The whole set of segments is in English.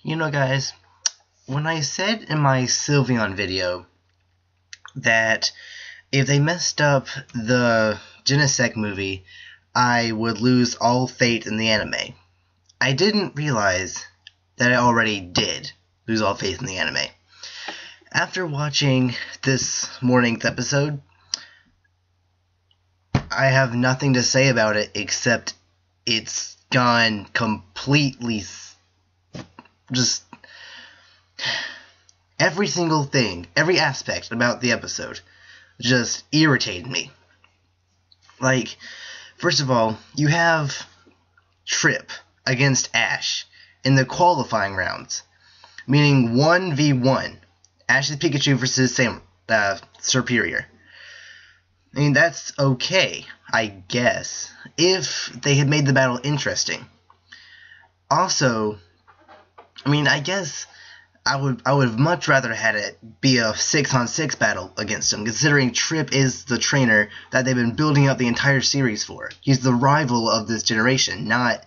You know, guys, when I said in my Sylveon video that if they messed up the Genesect movie, I would lose all faith in the anime, I didn't realize that I already did lose all faith in the anime. After watching this morning's episode, I have nothing to say about it except it's gone completely. Just every single thing, every aspect about the episode just irritated me. Like, first of all, you have Trip against Ash in the qualifying rounds, meaning 1v1, Ash's Pikachu versus Serperior. I mean, that's okay, I guess, if they had made the battle interesting. Also, I mean, I guess I would much rather had it be a 6-on-6 battle against him, considering Trip is the trainer that they've been building up the entire series for. He's the rival of this generation, not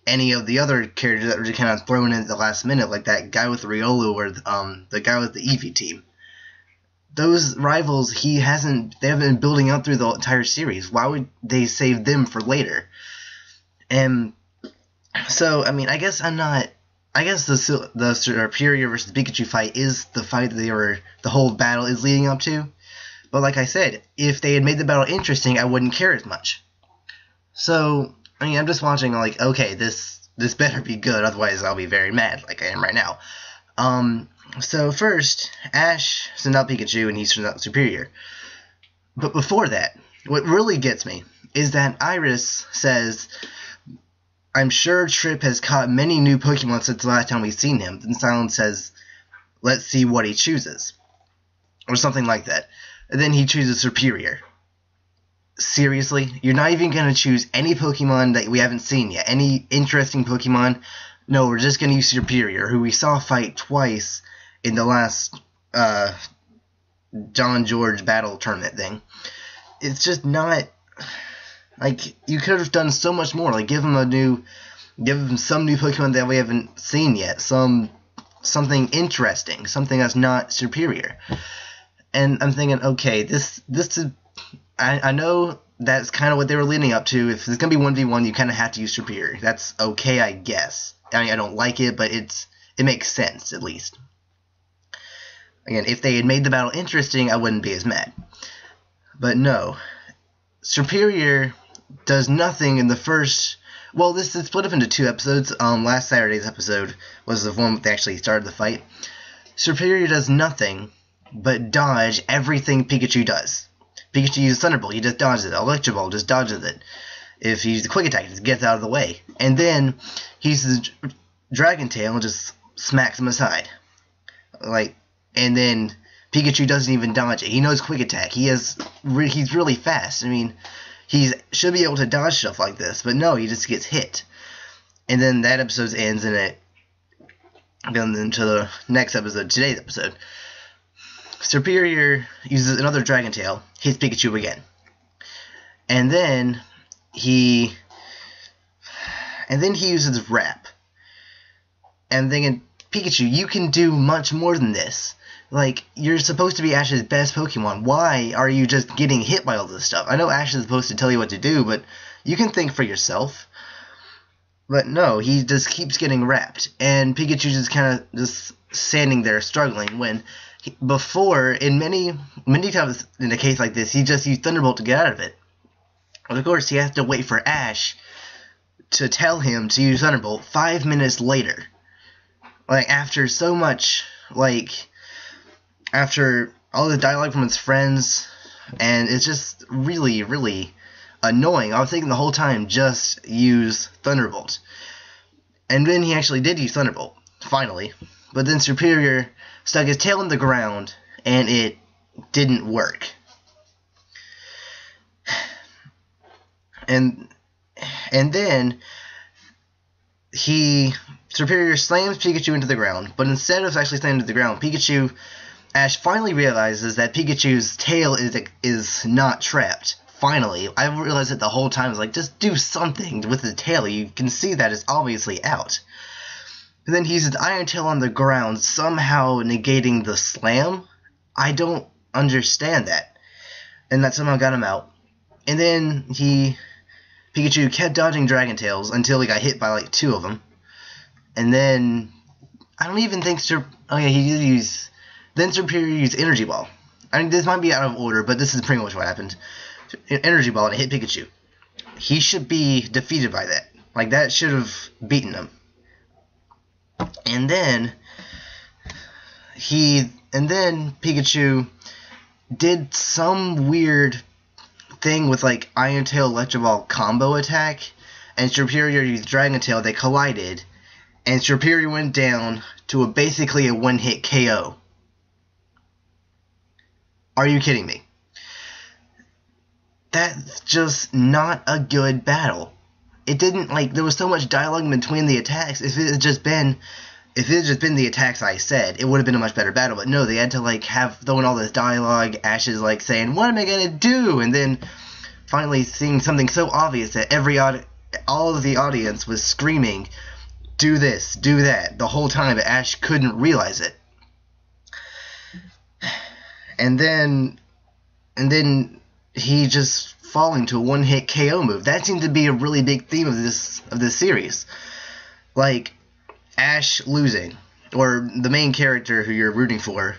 any of the other characters that were just kind of thrown in at the last minute, like that guy with Riolu or the guy with the Eevee team. Those rivals they haven't been building up through the entire series. Why would they save them for later? And so, I mean, I guess the Serperior versus Pikachu fight is the fight that the whole battle is leading up to. But like I said, if they had made the battle interesting, I wouldn't care as much. So, I mean, I'm just watching like, okay, this better be good, otherwise I'll be very mad, like I am right now. So first, Ash sends out Pikachu and he sends out Serperior. But before that, what really gets me is that Iris says, I'm sure Trip has caught many new Pokemon since the last time we've seen him. Then Silence says, let's see what he chooses. Or something like that. And then he chooses Serperior. Seriously? You're not even going to choose any Pokemon that we haven't seen yet? Any interesting Pokemon? No, we're just going to use Serperior, who we saw fight twice in the last John George battle tournament thing. It's just not... Like, you could have done so much more. Like, give him some new Pokemon that we haven't seen yet. Something interesting. Something that's not Serperior. And I'm thinking, okay, this is... I know that's kind of what they were leading up to. If it's going to be 1v1, you kind of have to use Serperior. That's okay, I guess. I mean, I don't like it, but it makes sense, at least. Again, if they had made the battle interesting, I wouldn't be as mad. But no. Serperior does nothing in the first... Well, this is split up into two episodes. Last Saturday's episode was the one that they actually started the fight. Serperior does nothing but dodge everything Pikachu does. Pikachu uses Thunderbolt, he just dodges it. Electro Ball just dodges it. If he uses Quick Attack, it just gets out of the way. And then he uses Dragon Tail and just smacks him aside. And then Pikachu doesn't even dodge it. He knows Quick Attack. He's really fast. I mean, he should be able to dodge stuff like this, but no, he just gets hit. And then that episode ends, and it goes into the next episode, today's episode. Serperior uses another Dragon Tail, hits Pikachu again. And then he uses Wrap. And thinking, Pikachu, you can do much more than this. Like, you're supposed to be Ash's best Pokemon. Why are you just getting hit by all this stuff? I know Ash is supposed to tell you what to do, but you can think for yourself. But no, he just keeps getting wrapped. And Pikachu just kind of just standing there struggling when before, in many times in a case like this, he just used Thunderbolt to get out of it. But of course, he has to wait for Ash to tell him to use Thunderbolt 5 minutes later. Like, after so much, after all the dialogue from his friends, and it's just really, really annoying. I was thinking the whole time, just use Thunderbolt. And then he actually did use Thunderbolt, finally. But then Serperior stuck his tail in the ground, and it didn't work. And then Serperior slams Pikachu into the ground, but instead of actually slamming into the ground, Ash finally realizes that Pikachu's tail is not trapped. Finally, I realized it the whole time. I was like, just do something with the tail. You can see that it's obviously out. And then he uses Iron Tail on the ground, somehow negating the slam. I don't understand that. And that somehow got him out. And then Pikachu kept dodging Dragon Tails until he got hit by like 2 of them. And then, I don't even think then Serperior used Energy Ball. I mean, this might be out of order, but this is pretty much what happened. Energy Ball and it hit Pikachu. He should be defeated by that. Like, that should have beaten him. And then Pikachu did some weird thing with like Iron Tail Electro Ball combo attack, and Serperior used Dragon Tail. They collided, and Serperior went down to basically a one-hit KO. Are you kidding me? That's just not a good battle. It didn't, like, there was so much dialogue between the attacks. If it had just been the attacks I said, it would have been a much better battle. But no, they had to, like, throw in all this dialogue. Ash is, like, saying, what am I going to do? And then finally seeing something so obvious that all of the audience was screaming, do this, do that, the whole time, but Ash couldn't realize it. And then he just falling to a one-hit KO move. That seemed to be a really big theme of this series. Like, Ash losing, or the main character who you're rooting for.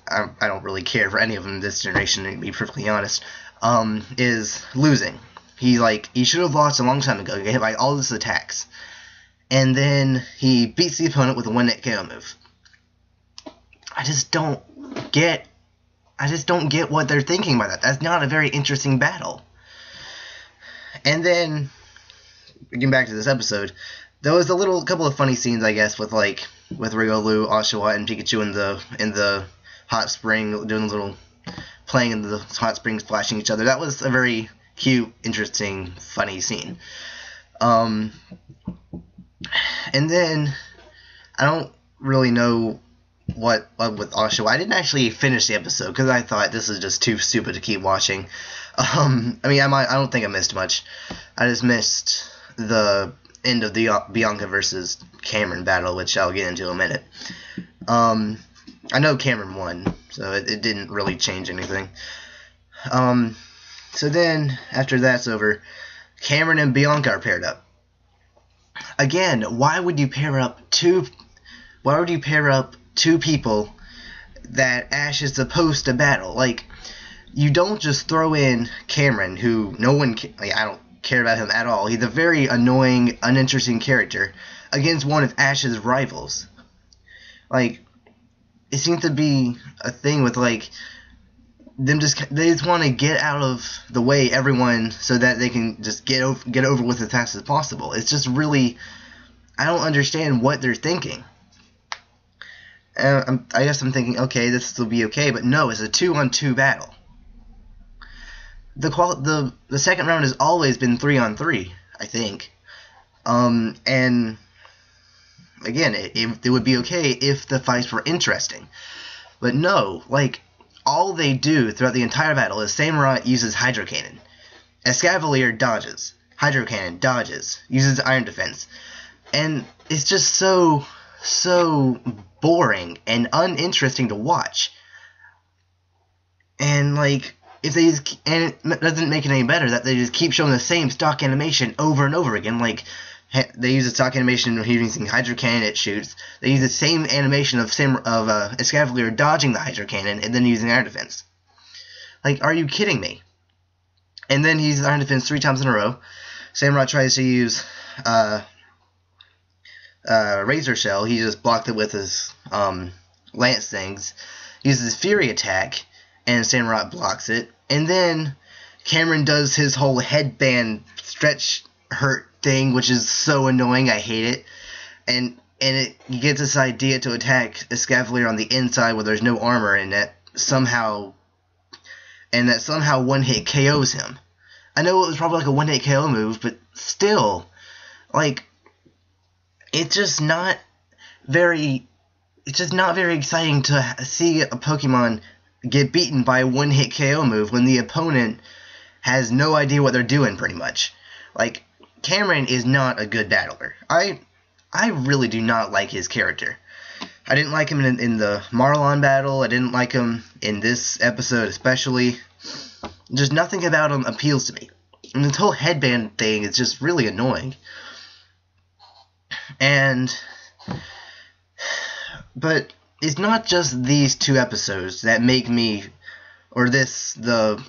I don't really care for any of them this generation, to be perfectly honest. Is losing. He should have lost a long time ago. He got hit by all his attacks, and then he beats the opponent with a one-hit KO move. I just don't get what they're thinking by that. That's not a very interesting battle. And then, getting back to this episode, there was a couple of funny scenes, I guess, with Riolu, Oshawott, and Pikachu in the hot spring, playing in the hot spring, splashing each other. That was a very cute, interesting, funny scene. And then, I don't really know what with Oshawott. I didn't actually finish the episode because I thought this is just too stupid to keep watching. I don't think I missed much. I just missed the end of the Bianca versus Cameron battle, which I'll get into in a minute. I know Cameron won, so it didn't really change anything. So then, after that's over, Cameron and Bianca are paired up. Again, why would you pair up two people that Ash is supposed to battle? Like, you don't just throw in Cameron, who I don't care about him at all. He's a very annoying, uninteresting character, against one of Ash's rivals. Like, it seems to be a thing with, like, they just want to get out of the way everyone so that they can just get over with as fast as possible. It's just really, I don't understand what they're thinking. I guess I'm thinking, okay, this will be okay, but no, it's a 2-on-2 battle. The second round has always been 3-on-3, I think. And again, it would be okay if the fights were interesting. But no, like, all they do throughout the entire battle is Samurott uses Hydro Cannon. Escavalier dodges. Hydro Cannon dodges. Uses Iron Defense. And it's just so boring and uninteresting to watch. And, like, and it doesn't make it any better that they just keep showing the same stock animation over and over again. Like, they use a stock animation of using Hydro Cannon, it shoots. They use the same animation of Escavalier dodging the Hydro Cannon and then using Iron Defense. Like, are you kidding me? And then he uses Iron Defense 3 times in a row. Samurott tries to use Razor Shell. He just blocked it with his Lance things. He uses Fury Attack, and Samurott blocks it. And then Cameron does his whole headband stretch hurt thing, which is so annoying. I hate it. And he gets this idea to attack Escavalier on the inside where there's no armor, and that somehow one-hit KOs him. I know it was probably like a one-hit KO move, but still, like, it's just not very exciting to see a Pokemon get beaten by a one-hit KO move when the opponent has no idea what they're doing, pretty much. Like, Cameron is not a good battler. I I really do not like his character. I didn't like him in the Marlon battle. I didn't like him in this episode especially. Just nothing about him appeals to me. And this whole headband thing is just really annoying. But it's not just these 2 episodes that make me, or the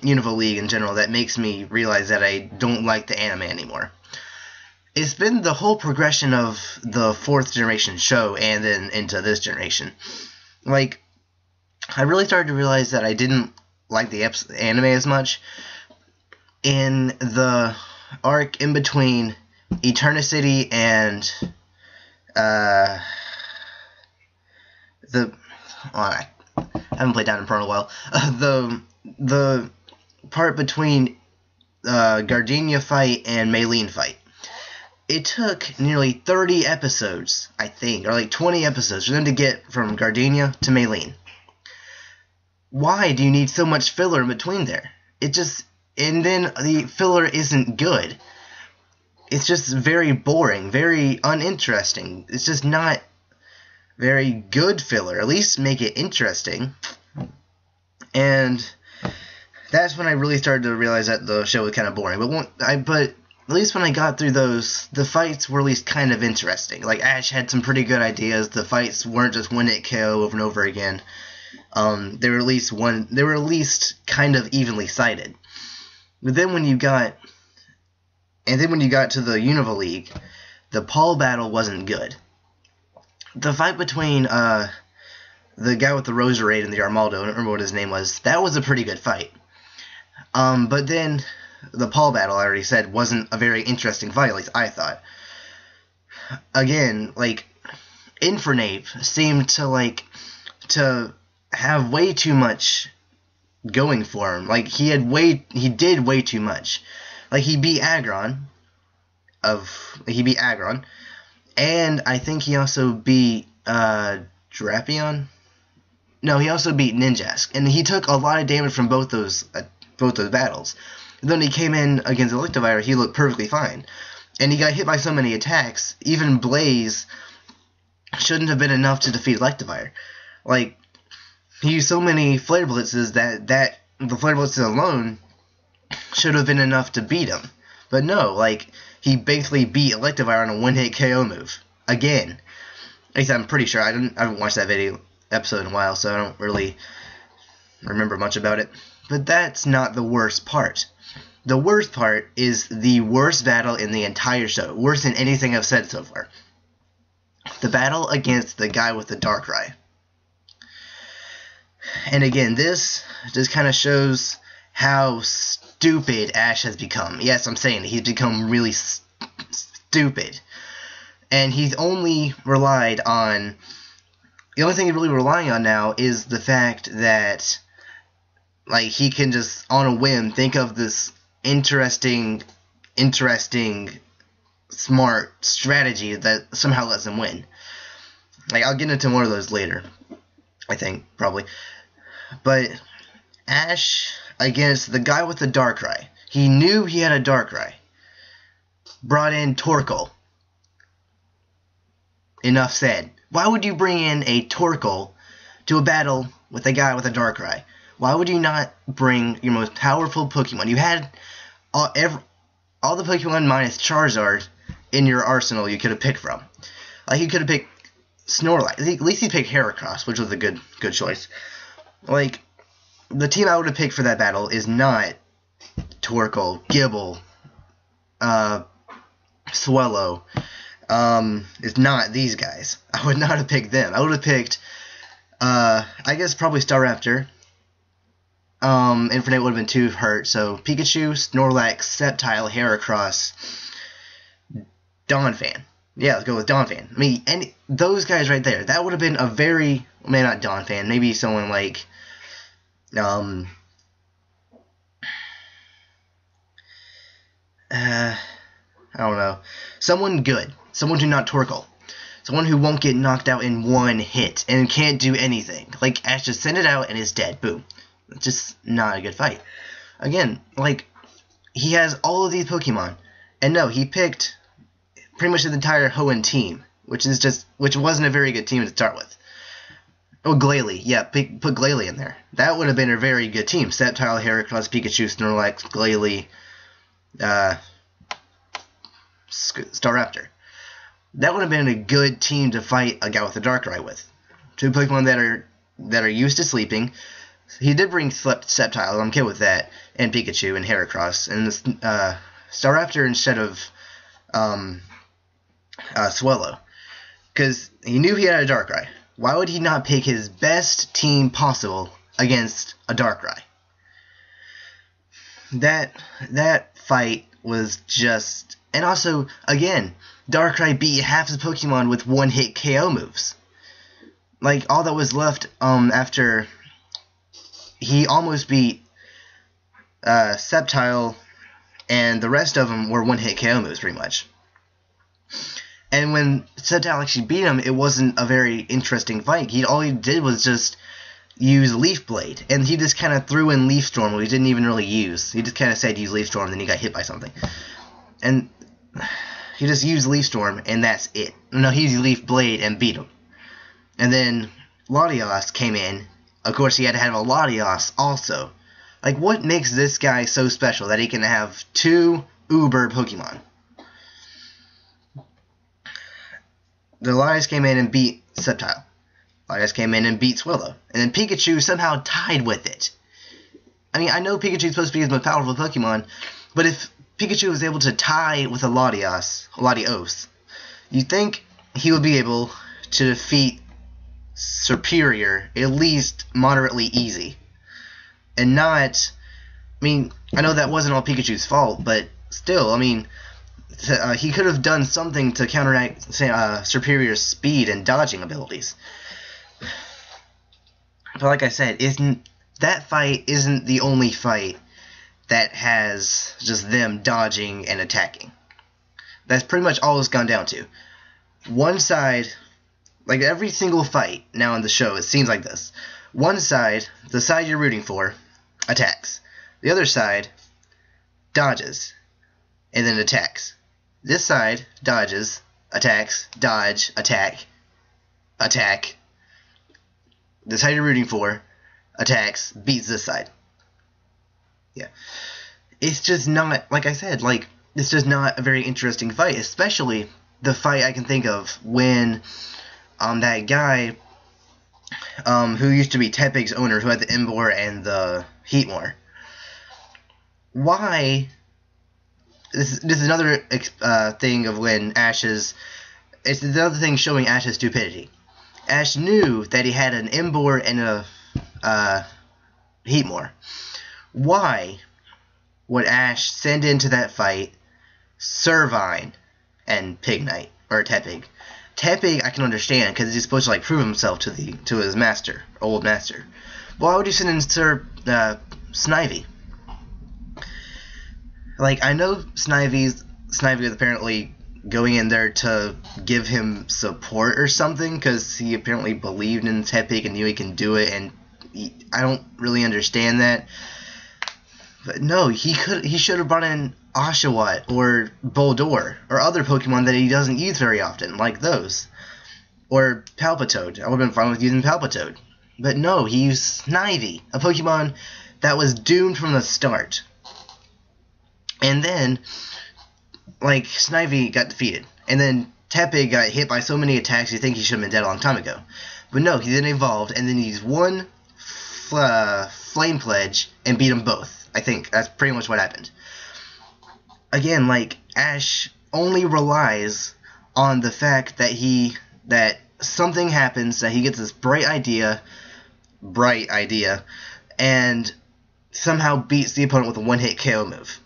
Unova League in general, that makes me realize that I don't like the anime anymore. It's been the whole progression of the 4th generation show and then into this generation. Like, I really started to realize that I didn't like the anime as much in the arc in between Eternicity and I haven't played Down Inferno in a while. The part between Gardenia fight and Maylene fight. It took nearly 30 episodes, I think, or like 20 episodes for them to get from Gardenia to Maylene. Why do you need so much filler in between there? And then the filler isn't good. It's just very boring, very uninteresting. It's just not very good filler. At least make it interesting. And that's when I really started to realize that the show was kind of boring. But at least when I got through those, the fights were at least kind of interesting. Like, Ash had some pretty good ideas. The fights weren't just one-hit KO over and over again. They were at least kind of evenly sided. But then when you got to the Unova League, the Paul battle wasn't good. The fight between the guy with the Roserade and the Armaldo, I don't remember what his name was, that was a pretty good fight. But then the Paul battle, I already said, wasn't a very interesting fight, at least I thought. Again, like, Infernape seemed to have way too much going for him. Like, he did way too much. Like, he beat Aggron, and I think he also beat Drapion. No, he also beat Ninjask, and he took a lot of damage from both those battles. And then he came in against Electivire, he looked perfectly fine. And he got hit by so many attacks, even Blaze shouldn't have been enough to defeat Electivire. Like, he used so many Flare Blitzes that the Flare Blitzes alone should have been enough to beat him. But no, like, he basically beat Electivire on a one-hit KO move. Again. At least I'm pretty sure. I haven't watched that episode in a while, so I don't really remember much about it. But that's not the worst part. The worst part is the worst battle in the entire show. Worse than anything I've said so far. The battle against the guy with the Darkrai. And again, this just kind of shows how stupid Ash has become. Yes, I'm saying it. He's become really stupid. And he's only relied on... The only thing he's really relying on now is the fact that, like, he can just, on a whim, think of this interesting, smart strategy that somehow lets him win. Like, I'll get into more of those later. I think, probably. But Ash against the guy with the Darkrai. He knew he had a Darkrai. Brought in Torkoal. Enough said. Why would you bring in a Torkoal to a battle with a guy with a Darkrai? Why would you not bring your most powerful Pokemon? You had all the Pokemon minus Charizard in your arsenal you could have picked from. Like, you could have picked Snorlax. At least he picked Heracross, which was a good choice. Like, the team I would have picked for that battle is not Torkoal, Gible, Swellow. It's not these guys. I would not have picked them. I would have picked, I guess probably Staraptor. Infernape would have been too hurt, so Pikachu, Snorlax, Sceptile, Heracross, Donphan. Yeah, let's go with Donphan. I mean, and those guys right there, that would have been a very, maybe not Donphan, maybe someone like, I don't know. Someone good. Someone who's not Torkoal. Someone who won't get knocked out in one hit and can't do anything. Like, Ash just send it out and is dead. Boom. It's just not a good fight. Again, like, he has all of these Pokemon. And no, he picked pretty much the entire Hoenn team. which wasn't a very good team to start with. Oh, Glalie. Yeah, put Glalie in there. That would have been a very good team. Sceptile, Heracross, Pikachu, Snorlax, Glalie, Staraptor. That would have been a good team to fight a guy with a Darkrai with. Two Pokemon that are used to sleeping. He did bring Sceptile, I'm okay with that, and Pikachu and Heracross. And this, Staraptor instead of Swellow. Because he knew he had a Darkrai. Why would he not pick his best team possible against a Darkrai? That fight was just... And also, again, Darkrai beat half his Pokemon with one-hit KO moves. Like, all that was left after he almost beat Sceptile, and the rest of them were one-hit KO moves, pretty much. And when Sceptile actually beat him, it wasn't a very interesting fight. All he did was just use Leaf Blade, and he just kind of threw in Leaf Storm, which he didn't even really use. He just kind of said use Leaf Storm, and then he got hit by something. And he just used Leaf Storm, and that's it. No, he used Leaf Blade and beat him. And then Latios came in. Of course, he had to have a Latios also. Like, what makes this guy so special that he can have two Uber Pokemon? The Latios came in and beat Sceptile. Latios came in and beat Swellow. And then Pikachu somehow tied with it. I mean, I know Pikachu's supposed to be his most powerful Pokemon, but if Pikachu was able to tie with a Latios, you'd think he would be able to defeat Serperior at least moderately easy. And not... I mean, I know that wasn't all Pikachu's fault, but still, I mean... he could have done something to counteract Serperior's speed and dodging abilities. But like I said, that fight isn't the only fight that has just them dodging and attacking. That's pretty much all it's gone down to. One side, like every single fight now in the show, it seems like this. One side, the side you're rooting for, attacks. The other side dodges and then attacks. This side dodges, attacks, dodge, attack, attack. The side you're rooting for attacks, beats this side. Yeah. It's just not, like I said, like, it's just not a very interesting fight, especially the fight I can think of when that guy who used to be Tepig's owner, who had the Emboar and the Heatmor. Why... This is another thing of when Ash's... It's another thing showing Ash's stupidity. Ash knew that he had an Emboar and a Heatmor. Why would Ash send into that fight Servine and Pignite, or Tepig? Tepig I can understand, because he's supposed to like prove himself to his master, old master. Why would you send in Snivy? Like, I know Snivy was apparently going in there to give him support or something, because he apparently believed in Tepig and knew he can do it, and I don't really understand that. But no, he should have brought in Oshawott or Boldore or other Pokemon that he doesn't use very often, like those. Or Palpitoad. I would have been fine with using Palpitoad. But no, he used Snivy, a Pokemon that was doomed from the start. And then, like, Snivy got defeated. And then Tepig got hit by so many attacks you think he should have been dead a long time ago. But no, he then evolved, and then he used one Flame Pledge and beat them both. I think that's pretty much what happened. Again, like, Ash only relies on the fact that something happens, that he gets this bright idea, and somehow beats the opponent with a one-hit KO move.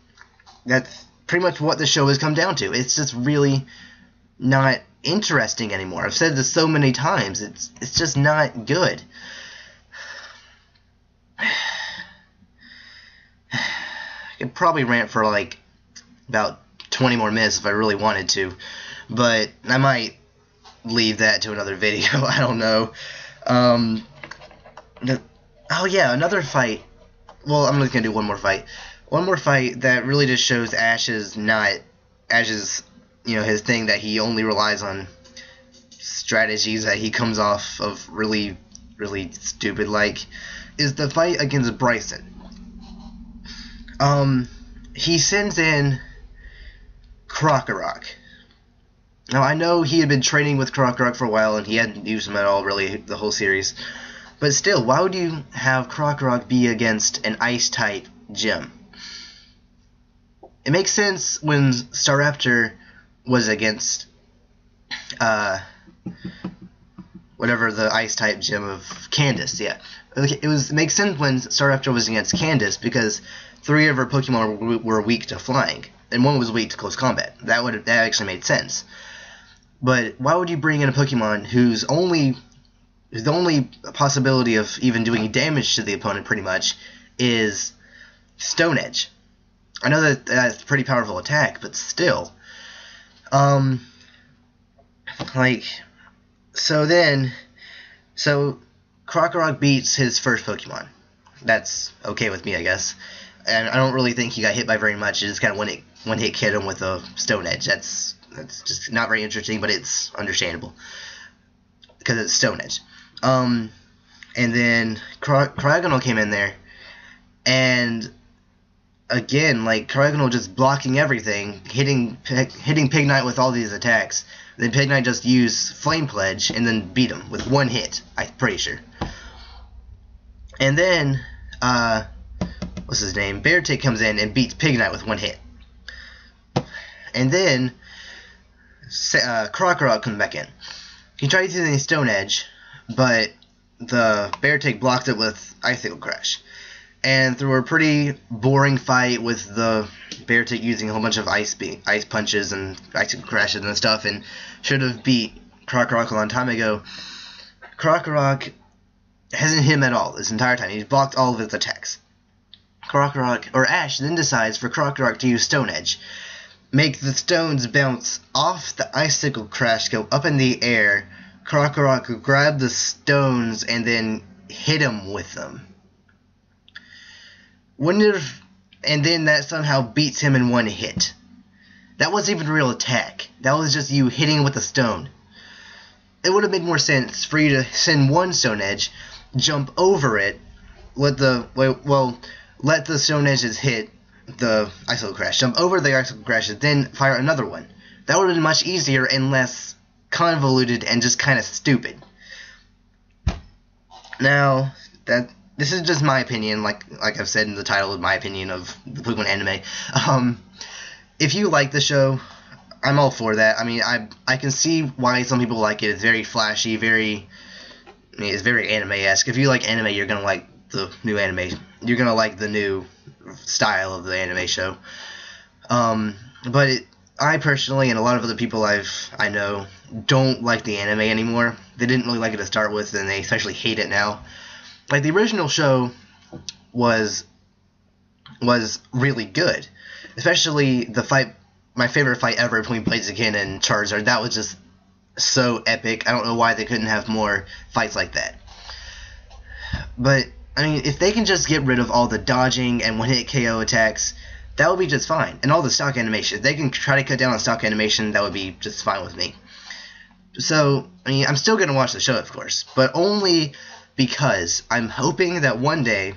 That's pretty much what the show has come down to. It's just really not interesting anymore. I've said this so many times. It's just not good. I could probably rant for like about 20 more minutes if I really wanted to, but I might leave that to another video. I don't know. Oh yeah, another fight. Well, I'm just gonna do one more fight. One more fight that really just shows Ash's, his thing that he only relies on strategies that he comes off of really, really stupid, like, is the fight against Bryson. He sends in Krokorok. Now, I know he had been training with Krokorok for a while, and he hadn't used him at all, really, the whole series. But still, why would you have Krokorok be against an Ice-type gym? It makes sense when Staraptor was against, whatever the Ice-type gym of Candace, yeah. It makes sense when Staraptor was against Candace, because 3 of her Pokemon were weak to flying, and 1 was weak to close combat. That actually made sense. But why would you bring in a Pokemon whose only possibility of even doing damage to the opponent, pretty much, is Stone Edge? I know that that's a pretty powerful attack, but still. So Krokorok beats his first Pokemon. That's okay with me, I guess. And I don't really think he got hit by very much. It just kind of one hit hit him with a Stone Edge. That's just not very interesting, but it's understandable because it's Stone Edge. And then Cryogonal came in there, and again, like, Cryogonal just blocking everything, hitting Pignite with all these attacks. Then Pignite just used Flame Pledge and then beat him with 1 hit, I'm pretty sure. And then, what's his name? Beartic comes in and beats Pignite with 1 hit. And then Krokorok comes back in. He tried using Stone Edge, but the Beartic blocked it with Icicle Crash. And through a pretty boring fight with the Beartic using a whole bunch of ice punches and Icicle Crashes and stuff, and should have beat Krokorok a long time ago, Krokorok hasn't hit him at all this entire time. He's blocked all of his attacks. Ash then decides for Krokorok to use Stone Edge. Make the stones bounce off the Icicle Crash, go up in the air. Krokorok will grab the stones and then hit him with them. And then that somehow beats him in 1 hit. That wasn't even a real attack. That was just you hitting him with a stone. It would have made more sense for you to send 1 Stone Edge, jump over it, let the Stone Edges hit the Icicle Crash, jump over the Icicle Crashes, then fire another one. That would have been much easier and less convoluted and just kind of stupid. Now, this is just my opinion, like I've said in the title, my opinion of the Pokemon anime. If you like the show, I'm all for that. I mean, I can see why some people like it. It's very flashy, it's very anime-esque. If you like anime, you're gonna like the new anime. You're gonna like the new style of the anime show. But I personally, and a lot of other people I know, don't like the anime anymore. They didn't really like it to start with, and they especially hate it now. Like, the original show was really good. Especially the fight, my favorite fight ever between Blaziken and Charizard. That was just so epic. I don't know why they couldn't have more fights like that. But, I mean, if they can just get rid of all the dodging and one-hit KO attacks, that would be just fine. And all the stock animation. If they can try to cut down on stock animation, that would be just fine with me. So, I mean, I'm still going to watch the show, of course. But only because I'm hoping that one day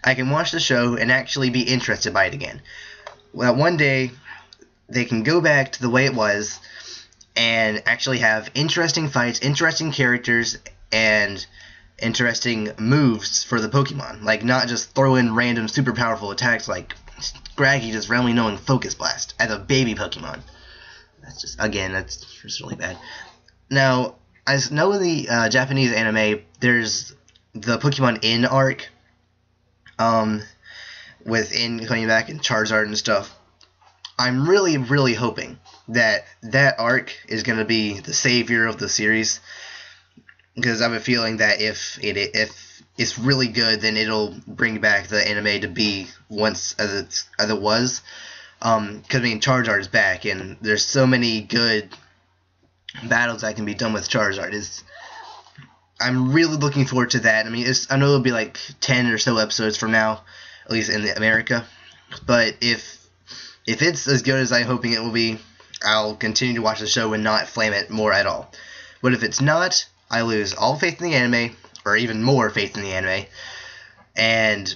I can watch the show and actually be interested by it again. Well, one day they can go back to the way it was and actually have interesting fights, interesting characters, and interesting moves for the Pokemon. Like, not just throw in random super powerful attacks like Scraggy just randomly knowing Focus Blast as a baby Pokemon. That's just really bad. Now, I know in the Japanese anime, there's the Pokemon In arc, with In coming back and Charizard and stuff. I'm really, really hoping that arc is going to be the savior of the series, because I have a feeling that if it's really good, then it'll bring back the anime to be once as it was. Because, I mean, Charizard is back, and there's so many good battles that can be done with Charizard. I'm really looking forward to that. I mean, I know it'll be like 10 or so episodes from now, at least in America. But if it's as good as I'm hoping it will be, I'll continue to watch the show and not flame it more at all. But if it's not, I lose all faith in the anime, or even more faith in the anime, and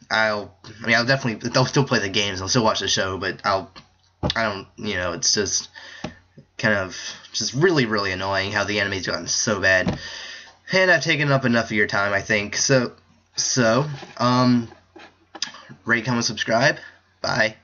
I'll definitely, I'll still play the games, I'll still watch the show, but it's just kind of just really, really annoying how the anime's gotten so bad. And I've taken up enough of your time, I think. So, rate, comment, subscribe. Bye.